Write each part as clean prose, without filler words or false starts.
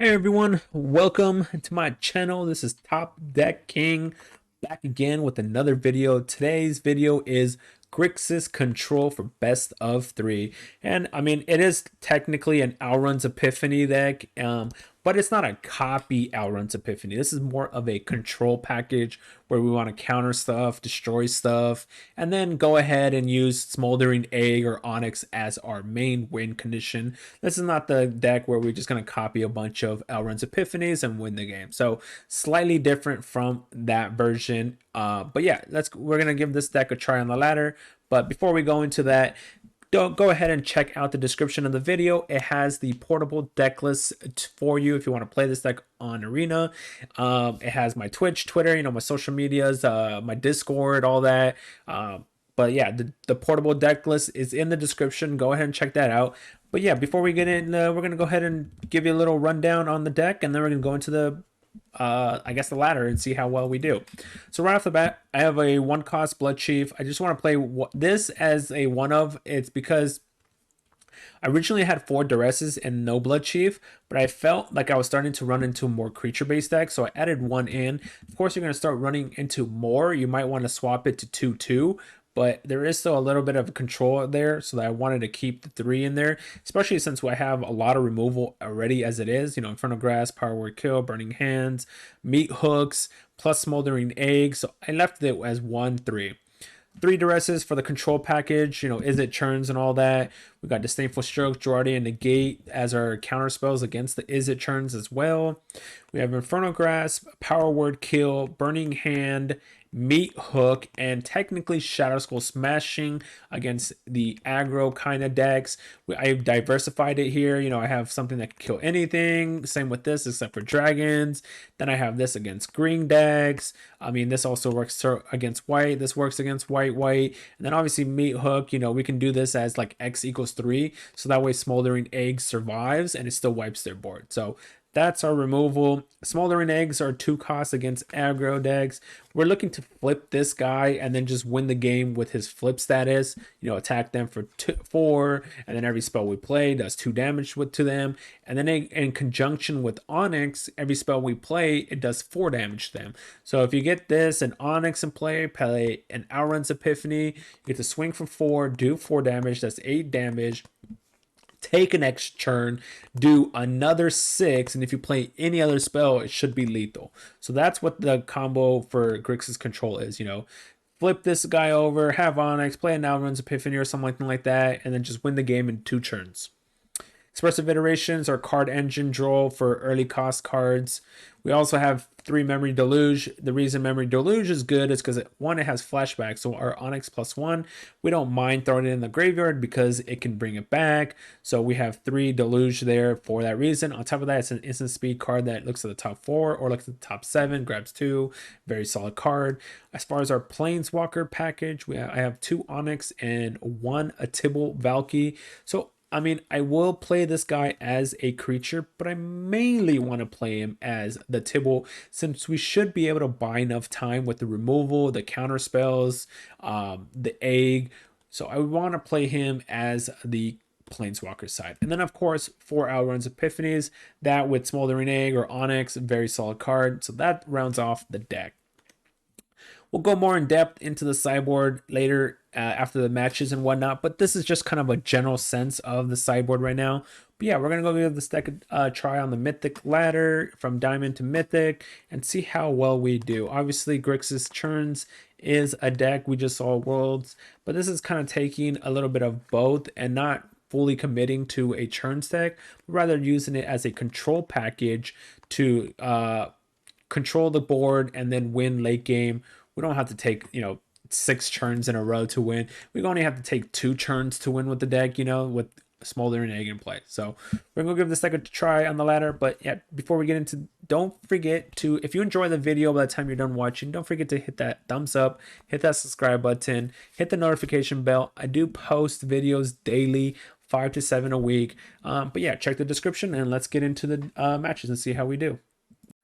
Hey everyone, welcome to my channel. This is Top Deck King back again with another video. Today's video is Grixis control for best of three. And I mean, it is technically an Outrun's Epiphany deck, but it's not a copy Outrun's Epiphany. This is more of a control package where we want to counter stuff, destroy stuff, and then go ahead and use Smoldering Egg or Onyx as our main win condition. This is not the deck where we're just going to copy a bunch of Elrond's Epiphanies and win the game. So slightly different from that version. But yeah, we're going to give this deck a try on the ladder. But before we go into that, don't go ahead and check out the description of the video. It has the portable deck list for you if you want to play this deck on Arena. It has my Twitch, Twitter, my social medias, my Discord, all that. But yeah, the portable deck list is in the description. Go ahead and check that out. But yeah, before we get in, we're gonna go ahead and give you a little rundown on the deck, and then we're gonna go into I guess the ladder and see how well we do. So right off the bat, I have a one cost Blood Chief. I just want to play this as a one of. It's because I originally had 4 Duresses and no Blood Chief, but I felt like I was starting to run into more creature based decks, so I added one in. Of course, you're going to start running into more. You might want to swap it to 2/2, but there is still a little bit of control there, so that I wanted to keep the 3 in there, especially since I have a lot of removal already as it is. Infernal Grasp, Power Word Kill, Burning Hands, Meat Hooks, plus Smoldering Egg, so I left it as 1/3. 3 Duresses for the control package, Is It Churns and all that. We got Disdainful Stroke, Girardi, and Negate as our counter spells against the Is It Churns as well. We have Infernal Grasp, Power Word Kill, Burning Hand, Meat Hook, and technically Shadow Skull Smashing against the aggro kind of decks. I've diversified it here. I have something that can kill anything. Same with this, except for dragons. Then I have this against green decks. I mean, this also works against white. This works against white. And then obviously Meat Hook, we can do this as like X equals 3. So that way Smoldering Egg survives and it still wipes their board. So that's our removal. Smoldering Eggs are 2 costs against aggro decks. We're looking to flip this guy and then just win the game with his flip status. Attack them for 4, and then every spell we play does 2 damage to them. And then in conjunction with Onyx, every spell we play, it does 4 damage to them. So if you get this and Onyx in play an Outrun's Epiphany, you get to swing for 4, do 4 damage. That's 8 damage. Take an extra turn, do another 6, and if you play any other spell, it should be lethal. So that's what the combo for Grixis control is. Flip this guy over, have Onyx, play an Outrun's Epiphany or something like that, and then just win the game in 2 turns. Expressive Iterations are card engine draw for early cost cards. We also have 3 Memory Deluge. The reason Memory Deluge is good is because one, it has flashback. So our Onyx +1, we don't mind throwing it in the graveyard because it can bring it back. So we have 3 Deluge there for that reason. On top of that, it's an instant speed card that looks at the top 4 or looks at the top 7, grabs 2. Very solid card. As far as our Planeswalker package, I have 2 Onyx and 1 Atibble Valky. So I mean, I will play this guy as a creature, but I mainly want to play him as the Tibble since we should be able to buy enough time with the removal, the counter spells, the egg. So I want to play him as the Planeswalker side. And then, of course, 4 Outrun's Epiphanies. That with Smoldering Egg or Onyx, very solid card. So that rounds off the deck. We'll go more in depth into the sideboard later after the matches and whatnot, but this is just kind of a general sense of the sideboard right now. But yeah, we're going to go give this deck a try on the Mythic ladder from Diamond to Mythic and see how well we do. Obviously, Grixis Churns is a deck we just saw Worlds, but this is kind of taking a little bit of both and not fully committing to a Churns deck, but rather using it as a control package to control the board and then win late game. We don't have to take, 6 turns in a row to win. We only have to take 2 turns to win with the deck, with Smoldering Egg in play. So we're going to give this deck a try on the ladder. But yeah, before we get into, don't forget to, if you enjoy the video by the time you're done watching, don't forget to hit that thumbs up, hit that subscribe button, hit the notification bell. I do post videos daily, 5 to 7 a week. But yeah, check the description and let's get into the matches and see how we do.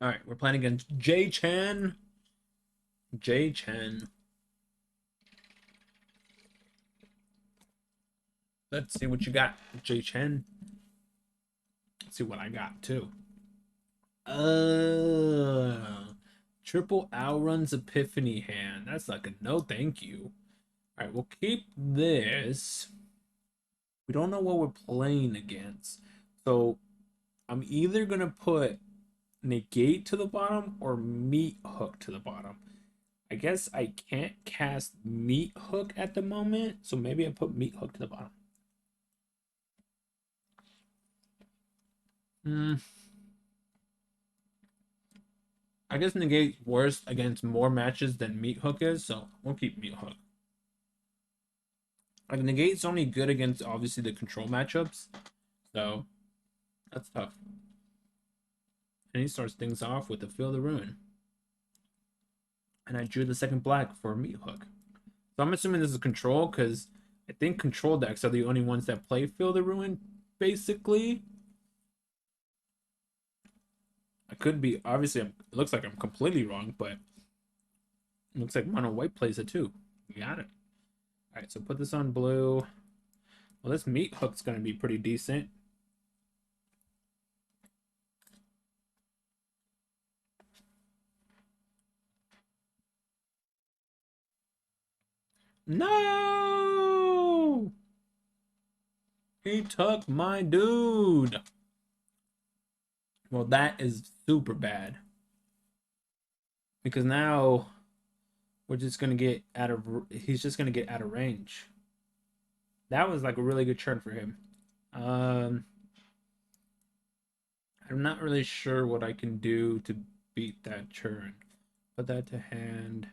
All right, we're playing against Jay Chen. Jay Chen. Let's see what you got, Jay Chen. Let's see what I got too. Triple Outrun's Epiphany hand. That's like a no thank you. Alright, we'll keep this. We don't know what we're playing against. So I'm either gonna put Negate to the bottom or Meat Hook to the bottom. I guess I can't cast Meat Hook at the moment, so maybe I put Meat Hook to the bottom. I guess Negate's worse against more matches than Meat Hook is, so we'll keep Meat Hook. Like Negate's only good against obviously the control matchups, so that's tough. And he starts things off with the Feel the Ruin. And I drew the second black for Meat Hook. So I'm assuming this is control because I think control decks are the only ones that play Feel the Ruin, basically. I could be, obviously, it looks like I'm completely wrong, but it looks like mono white plays it too. We got it. All right, so put this on blue. Well, this Meat Hook's going to be pretty decent. No! He took my dude. Well, that is super bad. Because now we're just going to get out of... He's just going to get out of range. That was like a really good turn for him. I'm not really sure what I can do to beat that turn. Put that to hand.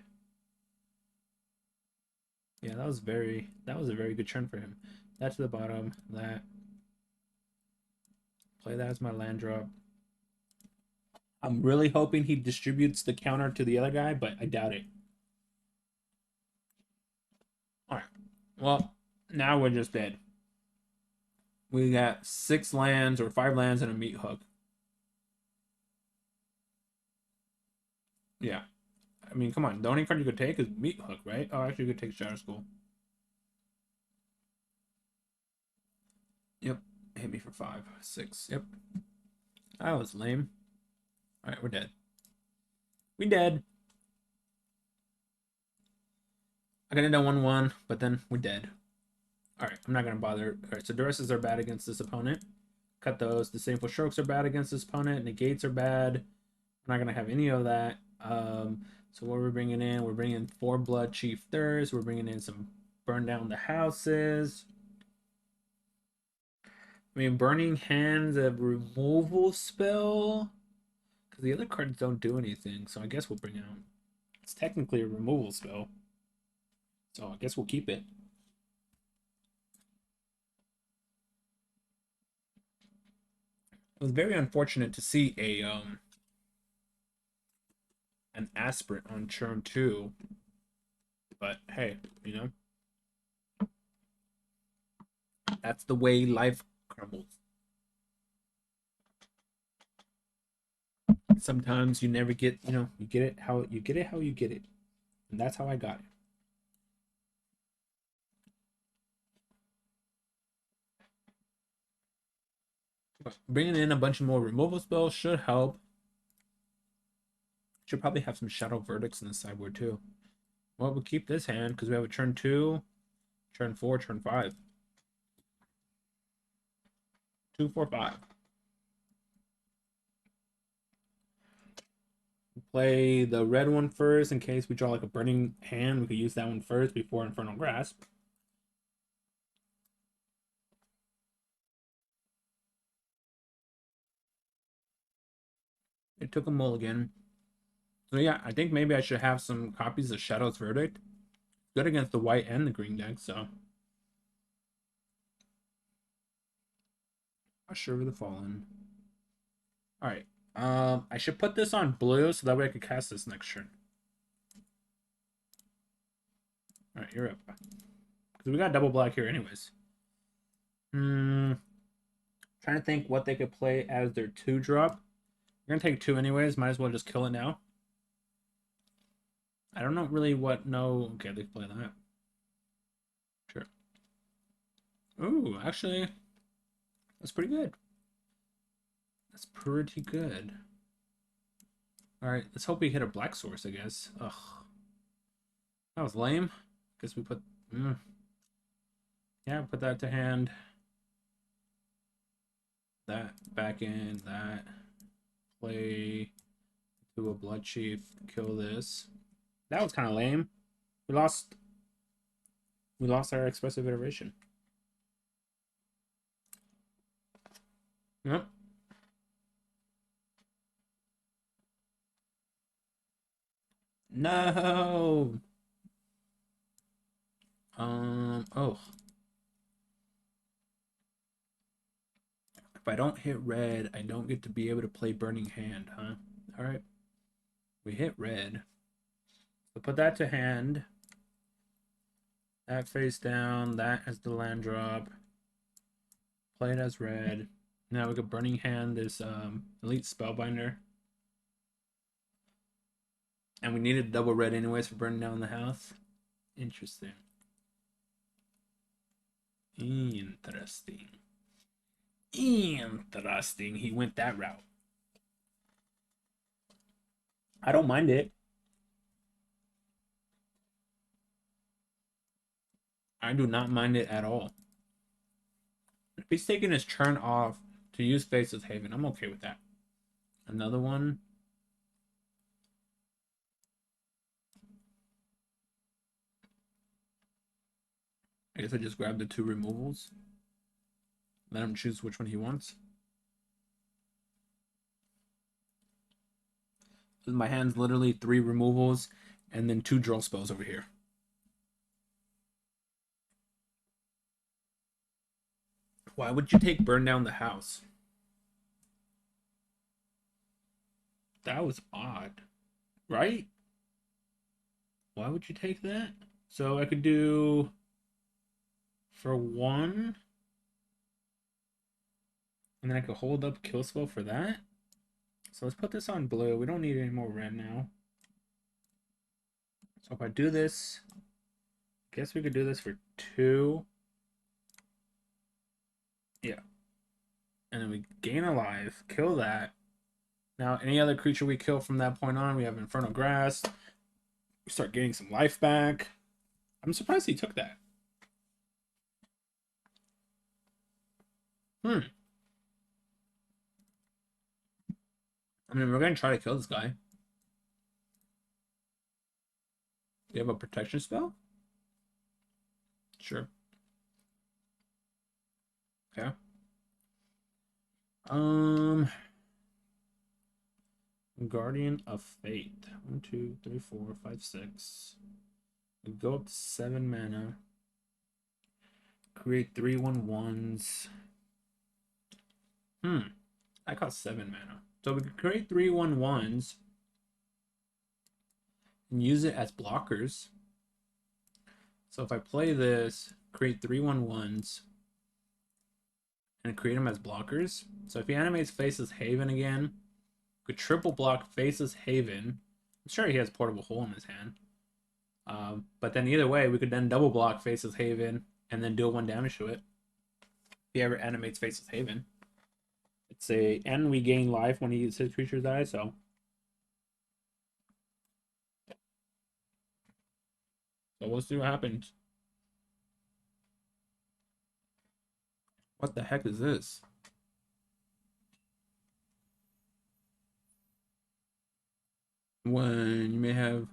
Yeah, that was a very good turn for him. That to the bottom. That. Play that as my land drop. I'm really hoping he distributes the counter to the other guy, but I doubt it. All right. Well, now we're just dead. We got 6 lands or 5 lands and a Meat Hook. Yeah. I mean, come on. The only card you could take is Meat Hook, right? Oh, actually, you could take Shadow School. Yep. Hit me for 5, 6. Yep. That was lame. All right, we're dead. We dead. I could end on 1-1, but then we're dead. All right, I'm not gonna bother. All right, so Duresses are bad against this opponent. Cut those. Disdainful Strokes are bad against this opponent. Negates are bad. I'm not gonna have any of that. So what we're bringing in? We're bringing in 4 Blood Chief Thirst. We're bringing in some Burn Down the Houses. I mean, Burning Hands a removal spell because the other cards don't do anything. So I guess we'll bring it out. It's technically a removal spell, so I guess we'll keep it. It was very unfortunate to see an aspirate on turn 2, but hey, you know, that's the way life crumbles. Sometimes you never get, you get it how you get it how you get it, and that's how I got it. Bringing in a bunch of more removal spells should help. Should probably have some Shadow Verdicts in the sideboard too. Well, we'll keep this hand because we have a turn 2, turn 4, turn 5. 2, 4, 5. Play the red one first in case we draw like a burning hand. We could use that one first before Infernal Grasp. It took a mulligan. So yeah, I think maybe I should have some copies of Shadow's Verdict. Good against the white and the green deck, so. Usher of the Fallen. Alright. I should put this on blue so that way I can cast this next turn. Alright, you're up. Because we got double black here anyways. Trying to think what they could play as their 2-drop. We're gonna take 2 anyways, might as well just kill it now. I don't know really what okay, they play that. Sure. Ooh, actually, that's pretty good. That's pretty good. Alright, let's hope we hit a black source, I guess. Ugh. That was lame. Guess we put... Yeah, put that to hand. That back in, that. Play to a blood chief, kill this. That was kind of lame. We lost our expressive iteration. Yep. No. Oh. If I don't hit red, I don't get to be able to play Burning Hand, huh? Alright. We hit red. So put that to hand. That face down. That as the land drop. Play it as red. Now we got Burning Hand, this Elite Spellbinder. And we needed double red anyways for burning down the house. Interesting. Interesting. Interesting. He went that route. I don't mind it. I do not mind it at all. If he's taking his turn off to use Faceless Haven, I'm okay with that. Another one. I guess I just grab the 2 removals. Let him choose which one he wants. My hand's literally 3 removals and then 2 draw spells over here. Why would you take Burn Down the House? That was odd, right? Why would you take that? So I could do for 1, and then I could hold up kill spell for that. So let's put this on blue. We don't need any more red now. So if I do this, I guess we could do this for 2. Yeah. And then we gain a life, kill that. Now, any other creature we kill from that point on, we have Infernal Grass. We start getting some life back. I'm surprised he took that. I mean, we're going to try to kill this guy. Do you have a protection spell? Sure. Okay. Guardian of Fate. 1, 2, 3, 4, 5, 6. We go up to 7 mana. Create 3/1/1s. I cost 7 mana. So we could create 3/1/1s and use it as blockers. So if I play this, create 3/1/1s and create them as blockers. So if he animates Faceless Haven again, could triple block Faceless Haven. I'm sure he has Portable Hole in his hand. But then either way, we could then double block Faceless Haven and then deal 1 damage to it. If he ever animates Faceless Haven. It's and we gain life when his creature dies, so. So we'll see what happens. What the heck is this? When you may have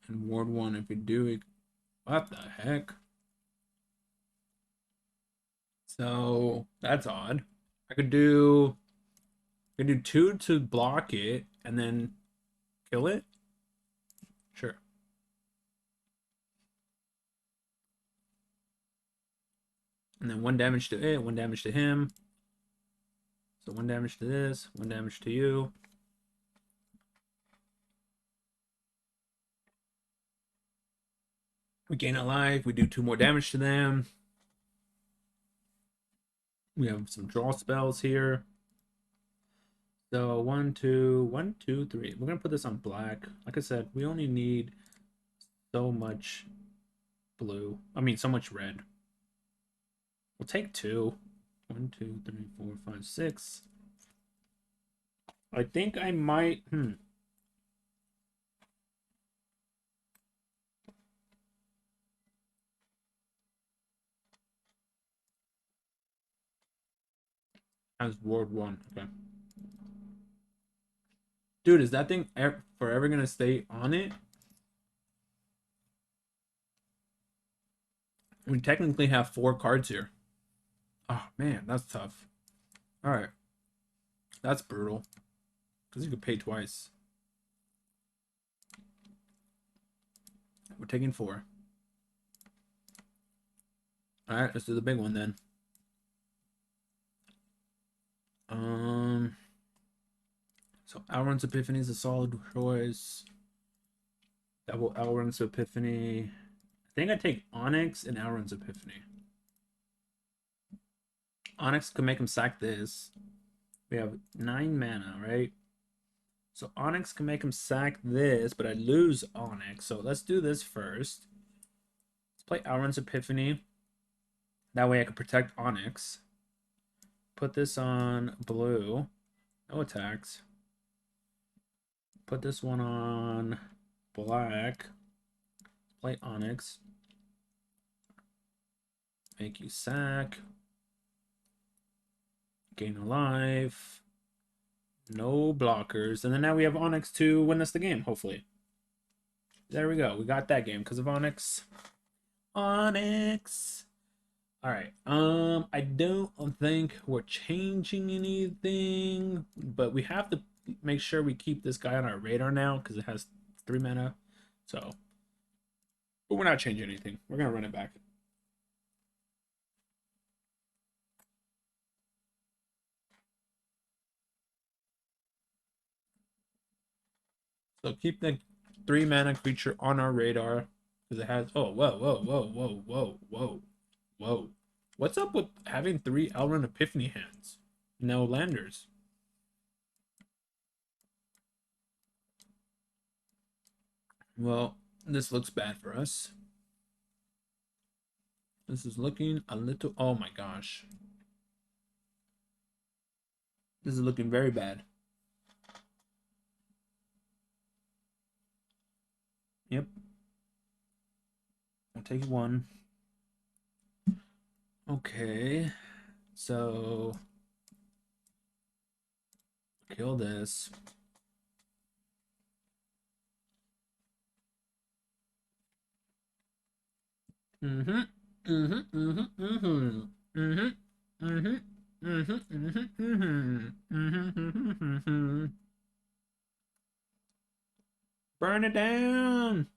in Ward 1, if you do it. What the heck? So that's odd. I could do 2 to block it and then kill it. Sure. And then 1 damage to it, 1 damage to him. So 1 damage to this, 1 damage to you. We gain a life. We do 2 more damage to them. We have some draw spells here. So 1, 2, 1, 2, 3. We're gonna put this on black. Like I said, we only need so much blue. I mean, so much red. We'll take 2. 1, 2, 3, 4, 5, 6. I think I might. As Ward 1. Okay. Dude, is that thing forever gonna stay on it? We technically have 4 cards here. Oh man, that's tough. Alright. That's brutal. Because you could pay twice. We're taking 4. Alright, let's do the big one then. So Alrund's Epiphany is a solid choice. Double Alrund's Epiphany. I think I take Onyx and Alrund's Epiphany. Onyx could make him sack this. We have 9 mana, right? So Onyx can make him sack this, but I lose Onyx. So let's do this first. Let's play Alrund's Epiphany. That way I can protect Onyx. Put this on blue. No attacks. Put this one on black. Play Onyx. Make you sack. Gain a life. No blockers. And then now we have Onyx to win us the game, hopefully. There we go. We got that game because of Onyx. Onyx. Alright. I don't think we're changing anything, but we have to make sure we keep this guy on our radar now because it has 3 mana. So, but we're not changing anything. We're gonna run it back. So keep the 3 mana creature on our radar because it has. Oh, whoa, whoa, whoa, whoa, whoa, whoa, whoa. What's up with having 3 Elrond Epiphany hands? No landers. Well, this looks bad for us. This is looking a little. Oh my gosh. This is looking very bad. Yep. I'll take 1. Okay. So. Kill this. Mm-hmm. Mm-hmm. Mm-hmm. Mm-hmm. Mm-hmm. Mm-hmm. Mm-hmm. Mm-hmm. Mm-hmm. Mm-hmm. Burn it down.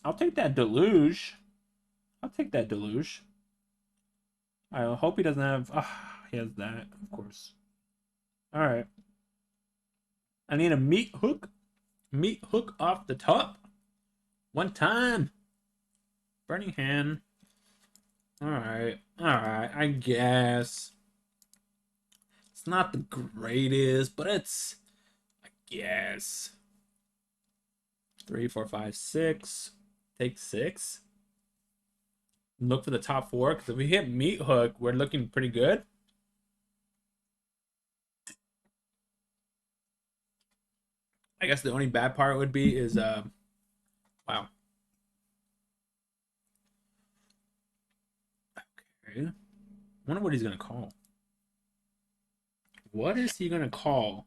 I'll take that deluge. I'll take that deluge. I hope he doesn't have. He has that, of course. All right. I need a meat hook. Meat hook off the top. One time. Burning hand. All right. All right. I guess it's not the greatest, but it's. I guess. 3, 4, 5, 6. Take 6. Look for the top 4 because if we hit meat hook, we're looking pretty good. I guess the only bad part would be is wow. Okay. Wonder what he's gonna call. What is he gonna call?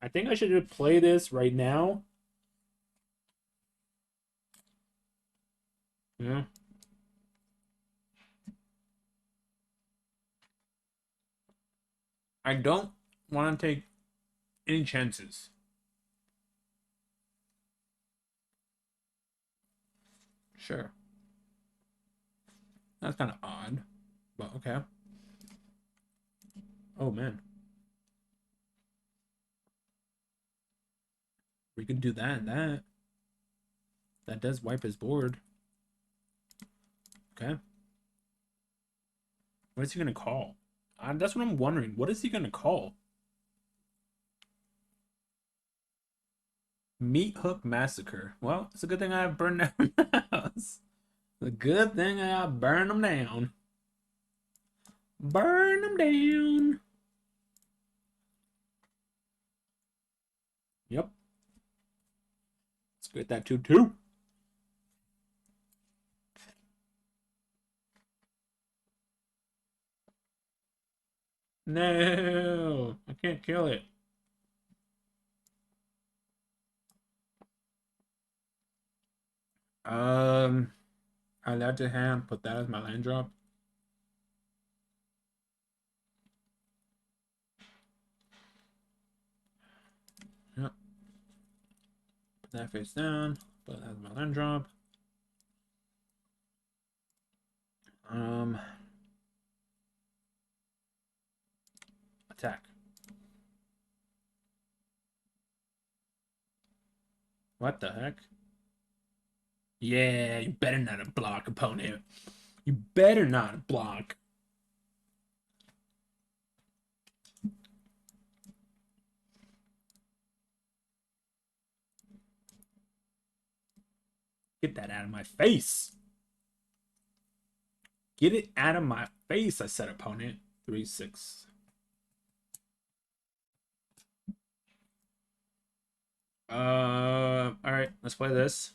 I think I should play this right now. Yeah. I don't want to take any chances. Sure. That's kind of odd, but okay. Oh man. We could do that and that. That does wipe his board. Okay. What is he gonna call? That's what I'm wondering. What is he gonna call? Meat Hook Massacre. Well, it's a good thing I have burned down the house. The good thing I burned them down. Burn them down. Yep. Let's get that 2-2. No, I can't kill it. I let to hand, put that as my land drop. Yep. Put that face down, put that as my land drop. Attack. What the heck? Yeah, you better not block, opponent. You better not block. Get that out of my face. Get it out of my face, I said, opponent. 3-6. All right, let's play this.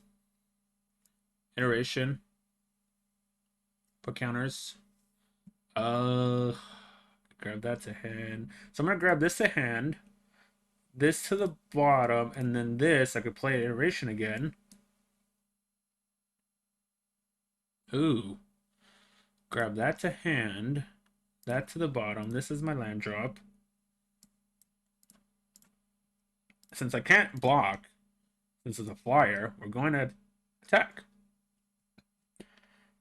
Iteration. Put counters. Grab that to hand. So I'm gonna grab this to hand, this to the bottom, and then this I could play iteration again. Ooh. Grab that to hand, that to the bottom. This is my land drop. Since I can't block, this is a flyer, we're going to attack.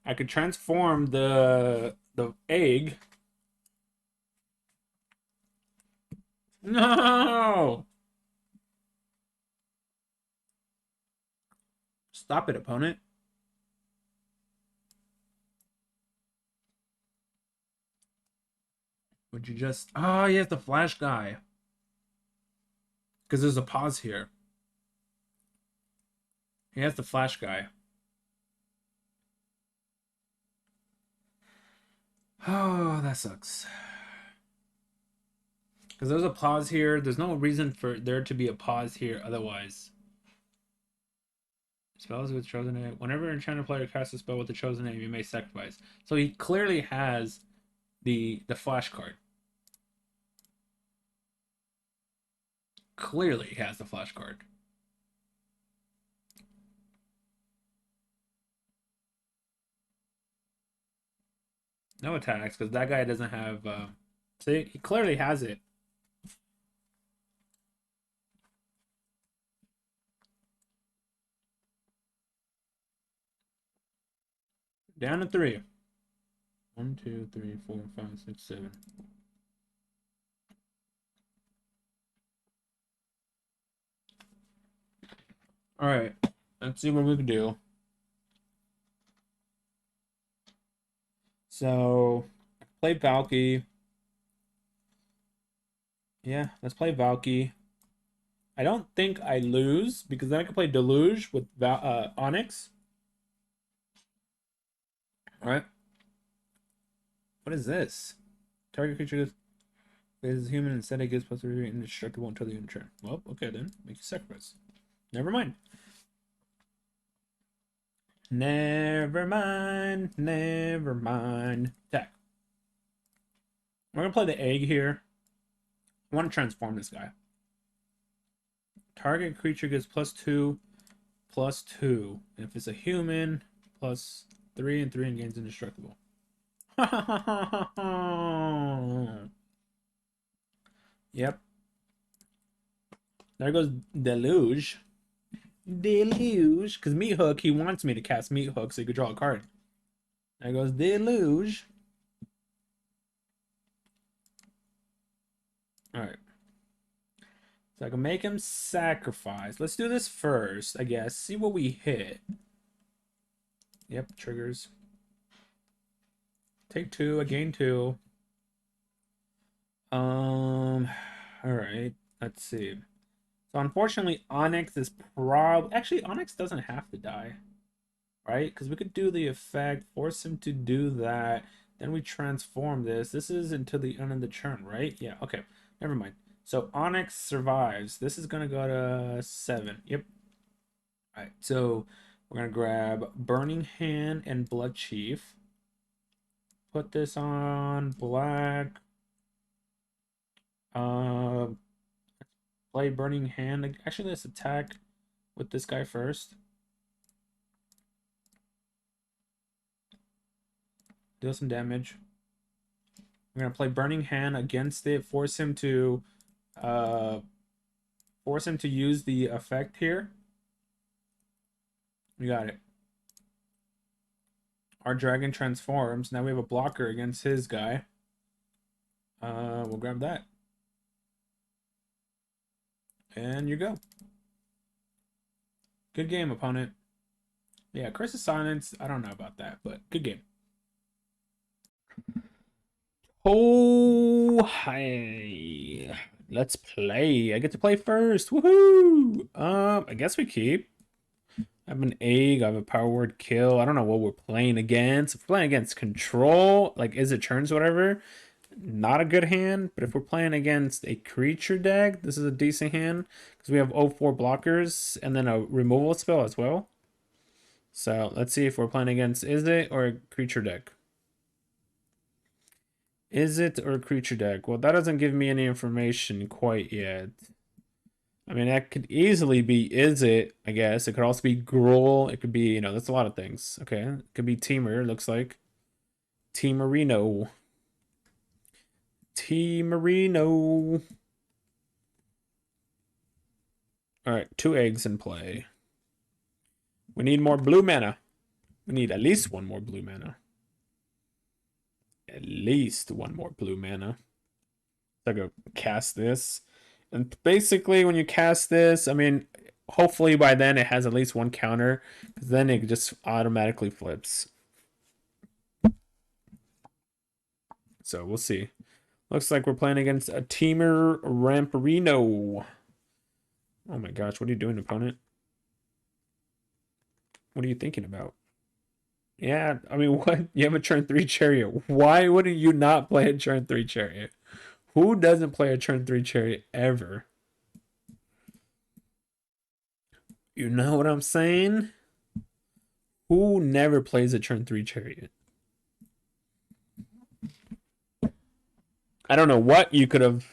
I could transform the egg. No! Stop it, opponent. Would you just... Oh, he has the flash guy. Because there's a pause here. He has the flash guy. Oh, that sucks. Because there's a pause here. There's no reason for there to be a pause here otherwise. Spells with chosen name. Whenever an enchanted player casts a spell with the chosen name, you may sacrifice. So he clearly has the flash card. Clearly has the flash card. No attacks, because that guy doesn't have... see, he clearly has it. Down to 3. 1, 2, 3, 4, 5, 6, 7. Alright, let's see what we can do. So, play Valky. Yeah, let's play Valky. I don't think I lose, because then I can play Deluge with Onyx. Alright. What is this? Target creature is human, instead it gives plus 3 indestructible until the end of turn. Well, okay then. Make a sacrifice. Never mind. Never mind. Never mind. Attack. We're gonna play the egg here. I want to transform this guy. Target creature gets +2, +2. If it's a human, +3 and 3 and gains indestructible. Yep. There goes Deluge. Deluge. Because Meat Hook, he wants me to cast Meat Hook so he could draw a card. There goes Deluge. Alright. So I can make him sacrifice. Let's do this first, I guess. See what we hit. Yep, triggers. Take 2, I gain 2. Alright. Let's see. So unfortunately, Onyx is actually, Onyx doesn't have to die. right? Because we could do the effect, force him to do that, then we transform this. This is until the end of the turn, right? Yeah, okay. Never mind. So Onyx survives. This is gonna go to 7. Yep. All right. So we're gonna grab Burning Hand and Blood Chief. Put this on black. Uh, play Burning Hand. Actually, let's attack with this guy first. Deal some damage. We're gonna play Burning Hand against it. Uh, force him to use the effect here. We got it. Our dragon transforms. Now we have a blocker against his guy. We'll grab that. And you go. Good game, opponent. Yeah, Curse of Silence. I don't know about that, but good game. Oh, hi. Let's play. I get to play first. Woohoo! I guess we keep. I have an egg. I have a power word kill. I don't know what we're playing against. If we're playing against control, like is it turns, whatever. Not a good hand, but if we're playing against a creature deck, this is a decent hand because we have 0-4 blockers and then a removal spell as well. So let's see if we're playing against is it or a creature deck. Is it or a creature deck? Well, that doesn't give me any information quite yet. I mean, that could easily be is it, I guess. It could also be Gruul. It could be, that's a lot of things. Okay. It could be Temur, looks like. Teamurino. Teamurino. Alright, 2 eggs in play. We need more blue mana. We need at least 1 more blue mana. At least 1 more blue mana. So I go cast this. And basically, when you cast this, I mean, hopefully by then it has at least 1 counter. Because then it just automatically flips. So we'll see. Looks like we're playing against a Temur Ramparino. Oh my gosh, what are you doing, opponent? What are you thinking about? Yeah, I mean, what? You have a turn 3 Chariot. Why wouldn't you not play a turn 3 Chariot? Who doesn't play a turn 3 Chariot ever? You know what I'm saying? Who never plays a turn 3 Chariot? I don't know what you could have,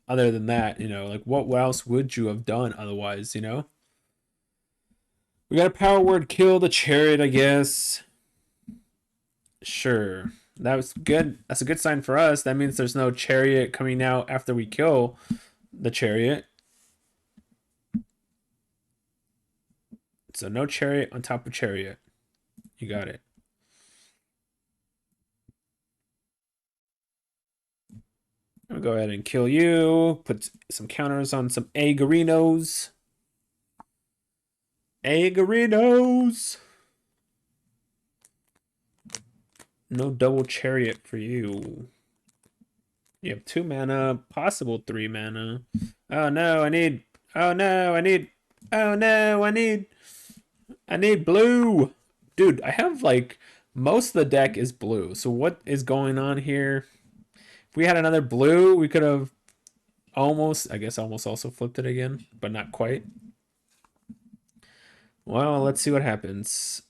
other than that, like what else would you have done otherwise, We got a power word kill the Chariot, I guess. Sure. That was good. That's a good sign for us. That means there's no Chariot coming out after we kill the Chariot. So no Chariot on top of Chariot. You got it. I'm gonna go ahead and kill you. Put some counters on some Aggerinos. Aggerinos! No double Chariot for you. You have 2 mana, possible 3 mana. Oh no, I need. Oh no, I need. Oh no, I need blue. Dude, I have like most of the deck is blue. So what is going on here? If we had another blue, we could have almost, I guess almost also flipped it again, but not quite. Well, let's see what happens.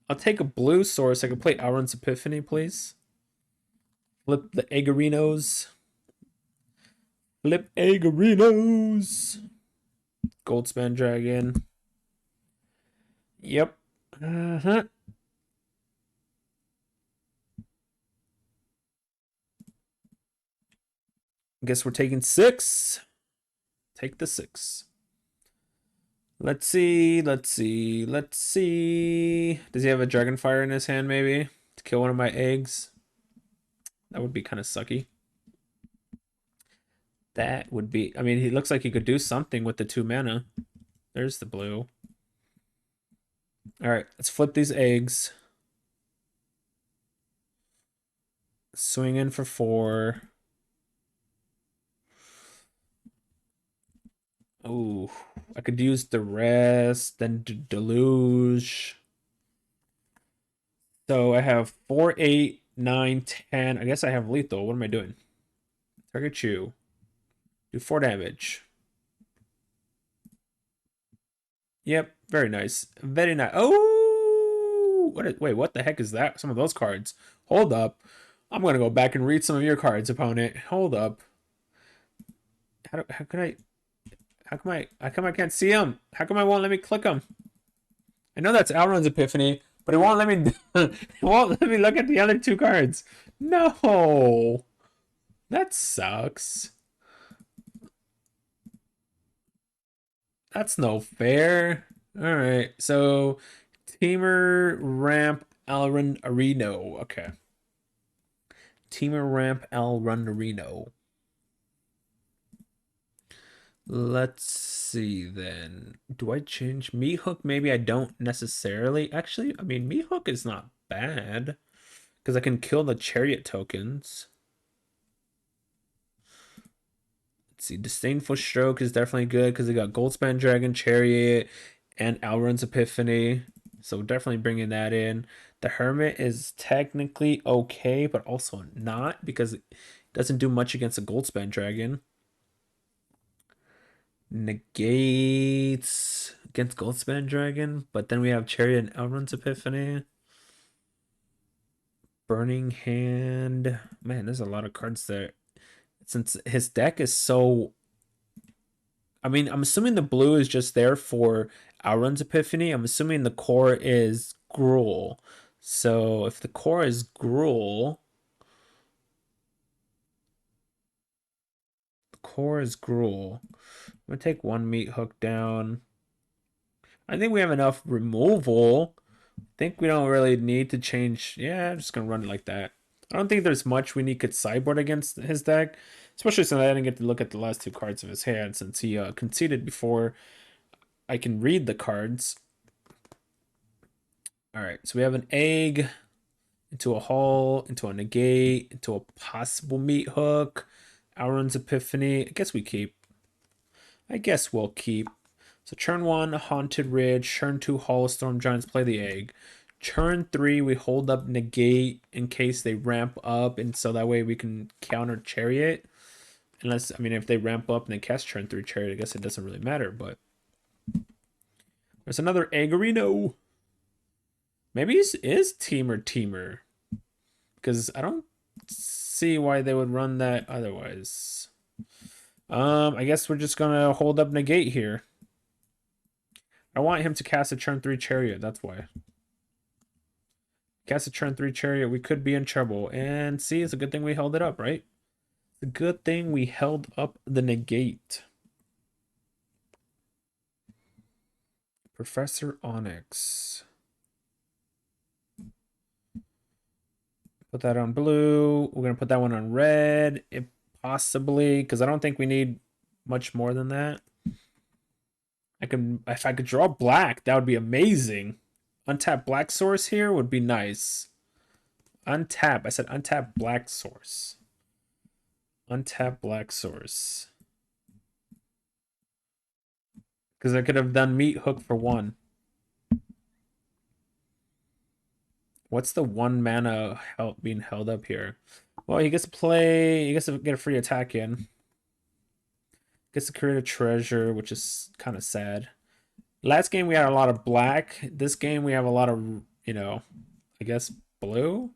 I'll take a blue source. I can play Auron's Epiphany, please. Flip the Aggerinos. Flip Aggerinos. Goldspan Dragon. Yep. Uh-huh. Guess we're taking 6. Take the 6. Let's see. Let's see. Let's see. Does he have a Dragonfire in his hand, maybe? To kill one of my eggs? That would be kind of sucky. That would be... I mean, he looks like he could do something with the 2 mana. There's the blue. Alright, let's flip these eggs. Swing in for 4. Oh, I could use the rest, then Deluge. So I have 4, 8, 9, 10. I guess I have lethal. What am I doing? Target you. Do 4 damage. Yep, very nice. Very nice. Oh! Wait, what the heck is that? Some of those cards. Hold up. I'm gonna go back and read some of your cards, opponent. Hold up. How can I how come I can't see them? How come I won't let me click them? I know that's Alron's Epiphany, but it won't let me it won't let me look at the other 2 cards. No. That sucks. That's no fair. All right. So Temur Ramp Alrun Areno. Okay. Temur Ramp Alrun Areno. Let's see then. Do I change Meat Hook? Maybe I don't necessarily. Actually, I mean, Meat Hook is not bad because I can kill the chariot tokens. Let's see. Disdainful Stroke is definitely good because they got Goldspan Dragon, Chariot, and Alrun's Epiphany. So definitely bringing that in. The Hermit is technically okay, but also not because it doesn't do much against a Goldspan Dragon. Negates against Goldspan Dragon, but then we have Chariot and Elrond's Epiphany. Burning Hand. Man, there's a lot of cards there. Since his deck is so... I mean, I'm assuming the blue is just there for Elrond's Epiphany. I'm assuming the core is Gruul. So if the core is Gruul... The core is Gruul. I'm going to take 1 Meat Hook down. I think we have enough removal. Think we don't really need to change. Yeah, I'm just gonna run it like that. I don't think there's much we need to sideboard against his deck, especially since I didn't get to look at the last 2 cards of his hand since he conceded before I can read the cards. All right, so we have an egg into a hull, into a negate, into a possible Meat Hook, Auron's Epiphany. I guess we keep. I guess we'll keep. So turn 1, Haunted Ridge. Turn 2, Hall Storm Giants. Play the egg. Turn 3, we hold up Negate in case they ramp up, and so that way we can counter Chariot. Unless, I mean, if they ramp up and they cast turn 3 Chariot, I guess it doesn't really matter, but... There's another Eggerino. Maybe it is Temur. Because I don't see why they would run that otherwise. I guess we're just gonna hold up Negate here. I want him to cast a turn 3 Chariot, that's why. Cast a turn 3 Chariot, we could be in trouble. And see, it's a good thing we held it up, right? It's a good thing we held up the Negate. Professor Onyx. Put that on blue. We're going to put that one on red. If possibly, because I don't think we need much more than that. If I could draw black, that would be amazing. Untap black source here would be nice. Untap. I said untap black source. Untap black source. Because I could have done Meat Hook for 1. What's the 1 mana being held up here? Well, he gets to play. He gets to get a free attack in. Gets to create a treasure, which is kind of sad. Last game we had a lot of black. This game we have a lot of, you know, I guess blue.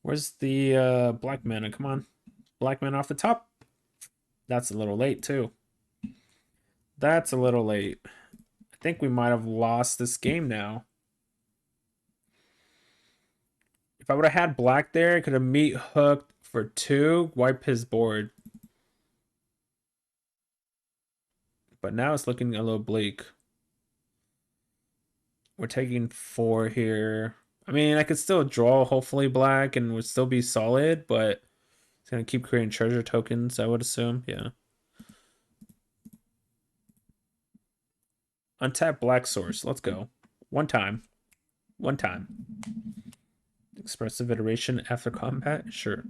Where's the black mana? Come on. Black mana off the top. That's a little late too. That's a little late. I think we might have lost this game now. If I would have had black there, I could have Meat Hooked for 2, wipe his board. But now it's looking a little bleak. We're taking 4 here. I mean, I could still draw hopefully black and would still be solid, but it's going to keep creating treasure tokens, I would assume. Yeah. Untap black source. Let's go. One time. Expressive iteration after combat? Sure.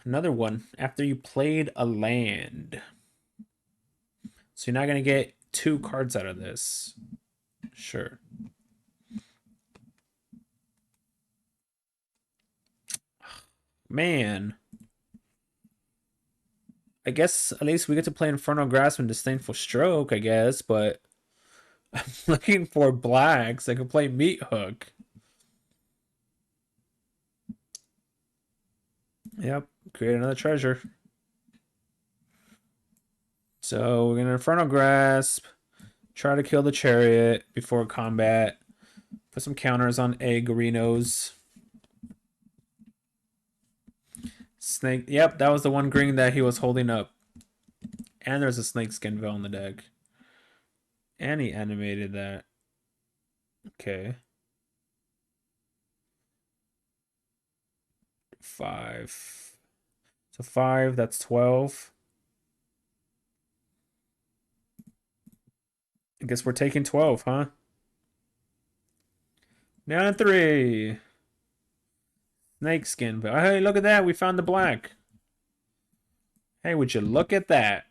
Another one. After you played a land. So you're not going to get 2 cards out of this. Sure. Man. I guess at least we get to play Infernal Grasp and Disdainful Stroke, I guess, but I'm looking for blacks. I can play Meat Hook. Yep, create another treasure. So we're gonna Infernal Grasp, try to kill the Chariot before combat, put some counters on Eggerinos. Snake, yep, that was the one green that he was holding up. And there's a Snakeskin Veil in the deck. And he animated that. Okay. 5. So 5, that's 12. I guess we're taking 12, huh? Now 3. Snakeskin. But hey, look at that. We found the black. Hey, would you look at that?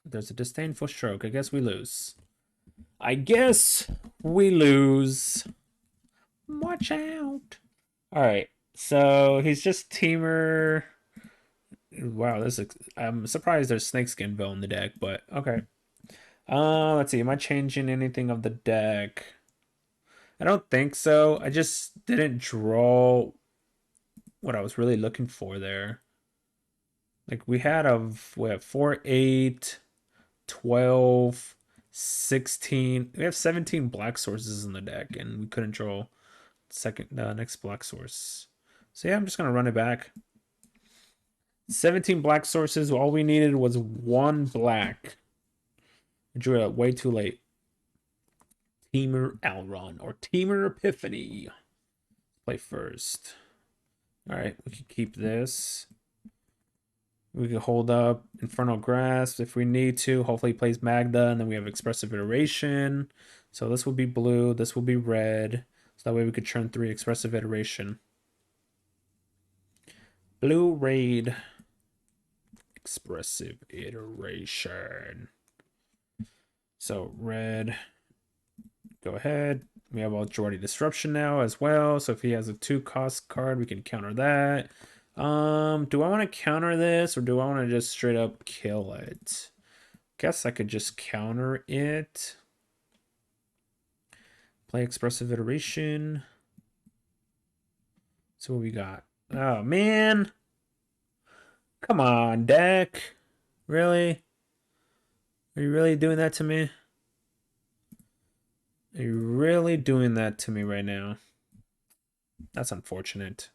There's a Disdainful Stroke. I guess we lose. I guess we lose. Watch out. All right. So he's just Temur. Wow, this is, I'm surprised there's Snakeskin Veil in the deck, but okay. Let's see. Am I changing anything of the deck? I don't think so. I just didn't draw what I was really looking for there. Like we had 4, 8, 12, 16. We have 17 black sources in the deck, and we couldn't draw next black source. So yeah, I'm just gonna run it back. 17 black sources. All we needed was 1 black. I drew it way too late. Temur Alron or Temur Epiphany. Play first. All right, we can keep this. We can hold up Infernal Grasp if we need to. Hopefully he plays Magda, and then we have Expressive Iteration. So this will be blue, this will be red. So that way we could turn 3 Expressive Iteration. Blue Raid. Expressive Iteration. So red. Go ahead. We have Majority Disruption now as well. So if he has a 2-cost card, we can counter that. Do I want to counter this or do I want to just straight up kill it? Guess I could just counter it. Play Expressive Iteration. So what we got? Oh man. Come on, deck. Really? Are you really doing that to me? Are you really doing that to me right now? That's unfortunate.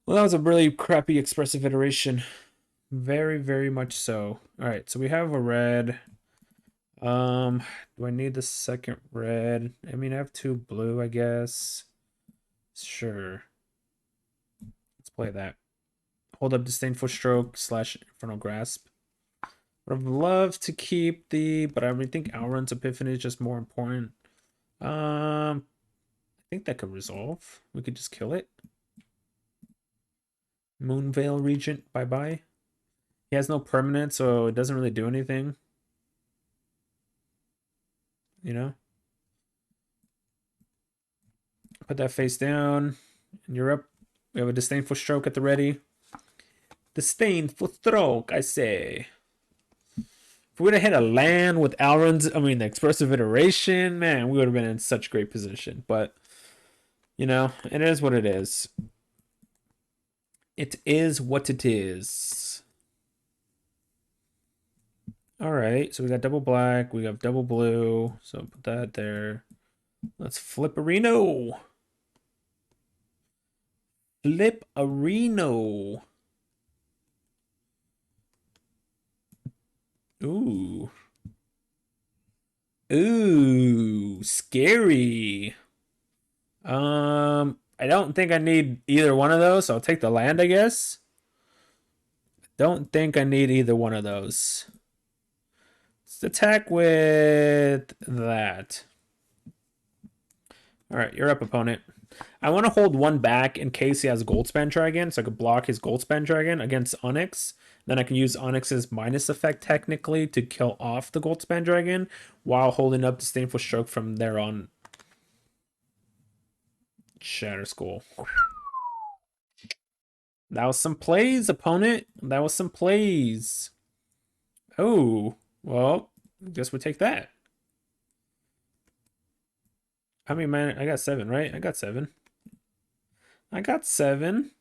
Well, that was a really crappy Expressive Iteration. Very, very much so. All right, so we have a red. Do I need the second red? I mean, I have 2 blue, I guess. Sure. Let's play that. Hold up Disdainful Stroke / Infernal Grasp. Would have loved to keep but I think Alron's Epiphany is just more important. I think that could resolve. We could just kill it. Moonveil Regent, bye-bye. He has no permanent, so it doesn't really do anything. You know? Put that face down. And you're up. We have a Disdainful Stroke at the ready. Disdainful Stroke, I say. If we would have hit a land with Alron's, the Expressive Iteration, man, we would have been in such great position. But, you know, it is what it is. It is what it is. All right, so we got double black, we have double blue, so put that there. Let's flip Areno. Flip Areno. Ooh. Ooh, scary. I don't think I need either one of those, so I'll take the land, I guess. Don't think I need either one of those. Let's attack with that. All right, you're up, opponent. I want to hold one back in case he has Goldspan Dragon, so I could block his Goldspan Dragon against Onyx. Then I can use Onyx's minus effect technically to kill off the Goldspan Dragon while holding up Disdainful Stroke from there on. Shatter Skull. That was some plays, opponent. That was some plays. Oh, well, I guess we take that. I mean, man, I got 7, right? I got 7. I got 7.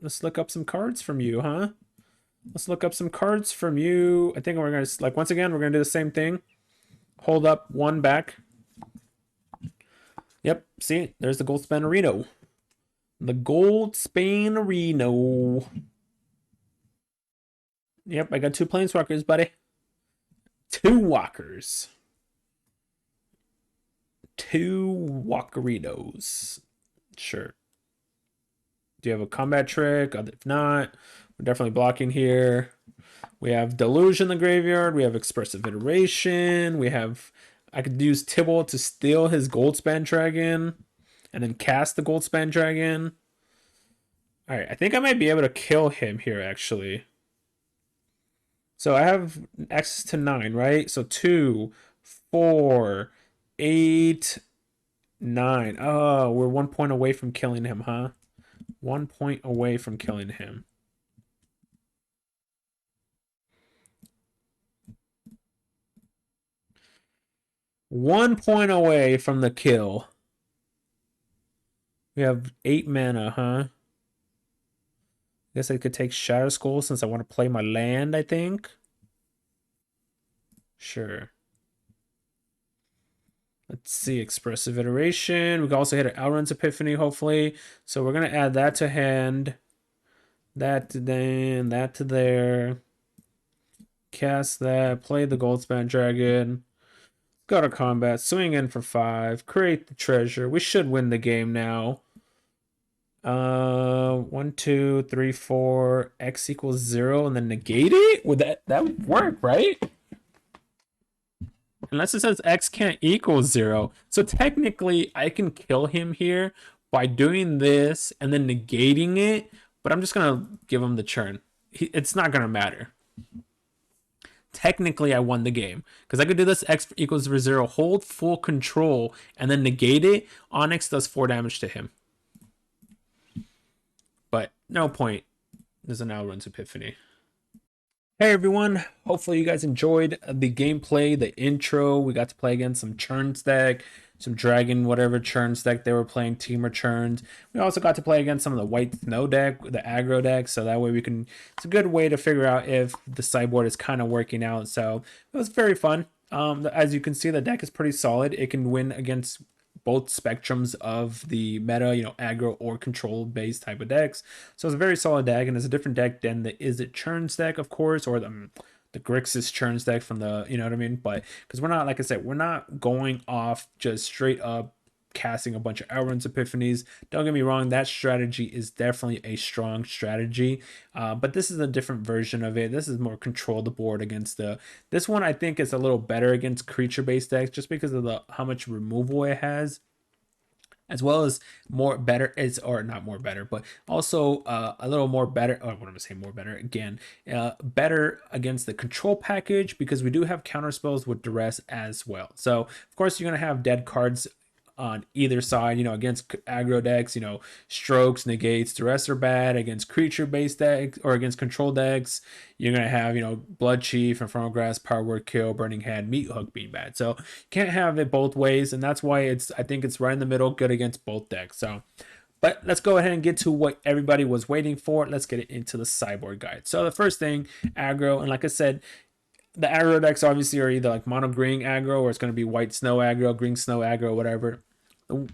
Let's look up some cards from you, huh? Let's look up some cards from you. I think we're gonna, like, once again, we're gonna do the same thing. Hold up one back. Yep, see, there's the Goldspan Arena. The Goldspan Arena. Yep, I got 2 Planeswalkers, buddy. 2 Walkers. 2 Walkerinos. Sure. Do you have a combat trick? If not, we're definitely blocking here. We have Deluge in the graveyard. We have Expressive Iteration. We have... I could use Tibble to steal his Goldspan Dragon and then cast the Goldspan Dragon. All right, I think I might be able to kill him here, actually. So I have access to 9, right? So 2, 4, 8, 9. Oh, we're 1 point away from killing him, huh? 1 point away from killing him. One point away from the kill. We have 8 mana, huh? Guess I could take Shatter Skull since I want to play my land, I think. Sure. Let's see, Expressive Iteration. We can also hit an Outrun's Epiphany, hopefully. So we're going to add that to hand. That to then, that to there. Cast that, play the Goldspan Dragon. Go to combat, swing in for 5, create the treasure. We should win the game now. 1, 2, 3, 4, X equals 0, and then negate it? Would that would work, right? Unless it says X can't equal 0. So technically, I can kill him here by doing this and then negating it, but I'm just going to give him the churn. It's not going to matter. Technically, I won the game because I could do this X equals 0, hold full control, and then negate it. Onyx does 4 damage to him. But no point. There's an Outrun's Epiphany. Hey everyone, hopefully you guys enjoyed the gameplay, the intro. We got to play against some Churns deck, some Dragon whatever Churns deck they were playing, Temur Turns. We also got to play against some of the White Snow deck, the aggro deck, so that way we can, it's a good way to figure out if the sideboard is kind of working out. So it was very fun. As you can see, the deck is pretty solid. It can win against both spectrums of the meta, you know, aggro or control based type of decks. So it's a very solid deck, and it's a different deck than the Is It Churns deck, of course, or the Grixis Churns deck from the, you know what I mean? But because we're not, like I said, we're not going off just straight up casting a bunch of Outrun's Epiphanies. Don't get me wrong, that strategy is definitely a strong strategy, but this is a different version of it. This is more control the board against the, this one I think is a little better against creature based decks just because of the how much removal it has, as well as more better is, or not more better, but also a little more better, or what am I saying, more better again, better against the control package because we do have counter spells with duress as well. So of course you're going to have dead cards on either side, you know, against aggro decks, you know, strokes, negates, the rest are bad. Against creature based decks or against control decks, you're going to have, you know, Blood Chief, Infernal Grasp, Power Word Kill, Burning Hand, Meat Hook being bad. So you can't have it both ways, and that's why it's, I think it's right in the middle, good against both decks. So, but let's go ahead and get to what everybody was waiting for. Let's get it into the sideboard guide. So the first thing, aggro, and like I said, the aggro decks obviously are either like mono green aggro or it's going to be white snow aggro, green snow aggro, whatever.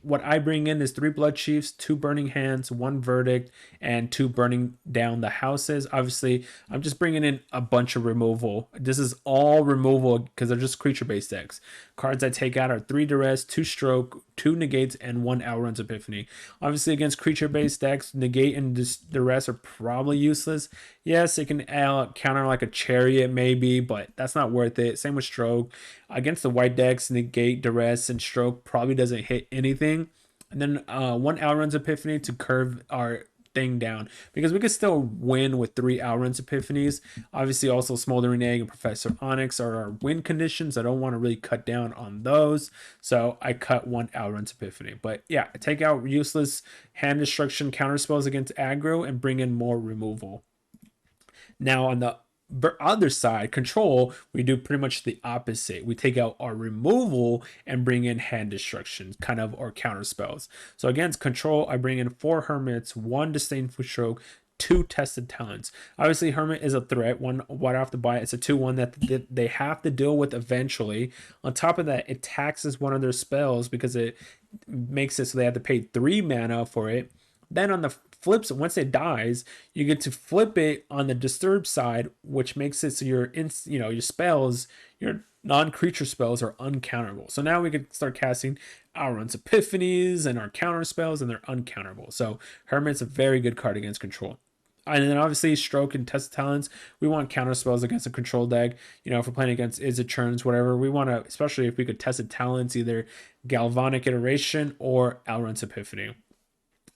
What I bring in is 3 Blood Chiefs, 2 Burning Hands, 1 Verdict, and 2 Burning Down the Houses. Obviously, I'm just bringing in a bunch of removal. This is all removal because they're just creature-based decks. Cards I take out are 3 Duress, 2 Stroke, 2 negates and 1 Outrun's Epiphany. Obviously, against creature-based decks, negate and the rest are probably useless. Yes, it can counter like a Chariot maybe, but that's not worth it. Same with Stroke. Against the white decks, negate, duress, and Stroke probably doesn't hit anything. And then 1 Outrun's Epiphany to curve our thing down, because we could still win with 3 Outrun's Epiphanies. Obviously, also Smoldering Egg and Professor Onyx are our win conditions. I don't want to really cut down on those, so I cut 1 Outrun's Epiphany. But yeah, take out useless hand destruction counter spells against aggro and bring in more removal. Now on the other side, control, we do pretty much the opposite. We take out our removal and bring in hand destruction, kind of, or counter spells. So against control, I bring in 4 Hermits, 1 Disdainful Stroke, 2 Tested Talents. Obviously, Hermit is a threat, one right off the bat. It's a 2/1 that they have to deal with eventually. On top of that, it taxes one of their spells because it makes it so they have to pay 3 mana for it. Then on the flips, once it dies, you get to flip it on the disturb side, which makes it so your your spells, your non-creature spells are uncounterable. So now we can start casting Outrun's Epiphanies and our counter spells, and they're uncounterable. So Hermit's a very good card against control. And then obviously Stroke and Test Talents, we want counter spells against a control deck. If we're playing against MTG Turns, whatever, we want to, especially if we could Test Talents, either Galvanic Iteration or Outrun's Epiphany.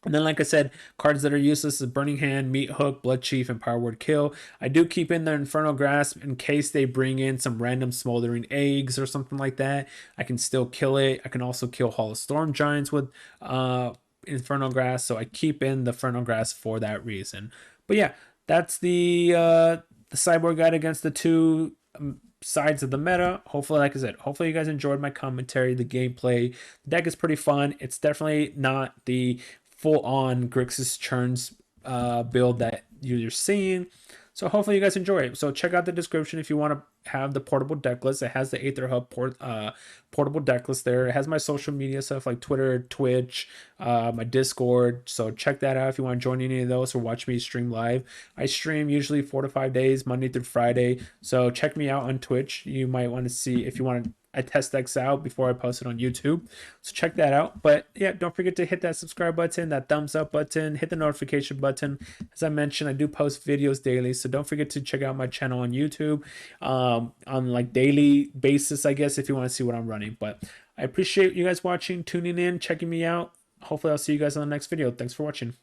And then, like I said, cards that are useless is Burning Hand, Meat Hook, Blood Chief, and Power Word Kill. I do keep in their Infernal Grasp in case they bring in some random Smoldering Eggs or something like that. I can still kill it. I can also kill Hollow Storm Giants with Infernal Grasp, so I keep in the Infernal Grasp for that reason. But yeah, that's the sideboard guide against the 2 sides of the meta. Hopefully, like I said, hopefully you guys enjoyed my commentary, the gameplay. The deck is pretty fun. It's definitely not the full-on Grixis Turns build that you're seeing. So hopefully you guys enjoy it. So check out the description if you want to have the portable deck list. It has the Aether Hub portable deck list there. It has my social media stuff like Twitter, Twitch, my Discord. So check that out if you want to join any of those or watch me stream live. I stream usually 4 to 5 days, Monday through Friday. So check me out on Twitch. You might want to see if you want to. I test decks out before I post it on YouTube, so check that out. But yeah, don't forget to hit that subscribe button, that thumbs up button, hit the notification button. As I mentioned, I do post videos daily, so don't forget to check out my channel on YouTube on like daily basis, I guess, if you want to see what I'm running. But I appreciate you guys watching, tuning in, checking me out. Hopefully I'll see you guys on the next video. Thanks for watching.